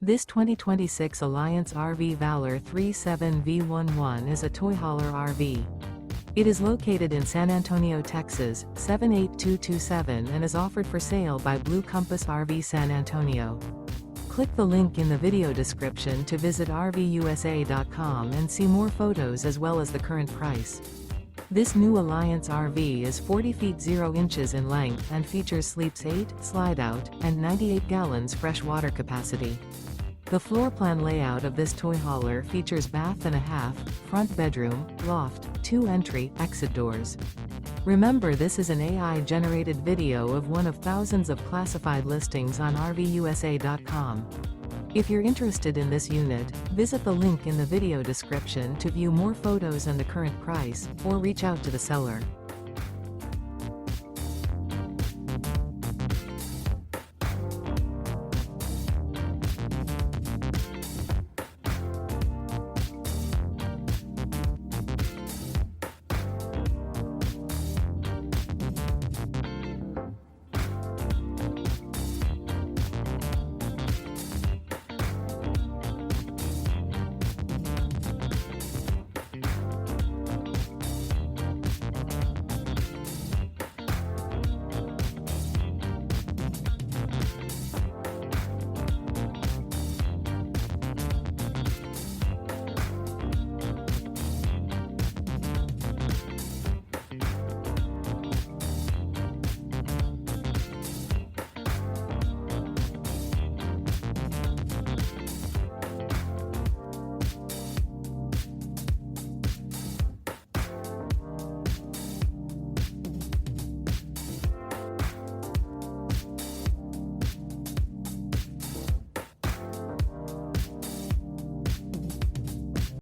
This 2026 Alliance RV Valor 37V11 is a toy hauler RV. It is located in San Antonio, Texas, 78227 and is offered for sale by Blue Compass RV San Antonio. Click the link in the video description to visit RVUSA.com and see more photos as well as the current price. This new Alliance RV is 40 feet 0 inches in length and features sleeps 8, slide-out, and 98 gallons fresh water capacity. The floor plan layout of this toy hauler features bath and a half, front bedroom, loft, 2 entry, exit doors. Remember, this is an AI-generated video of one of thousands of classified listings on RVUSA.com. If you're interested in this unit, visit the link in the video description to view more photos and the current price, or reach out to the seller.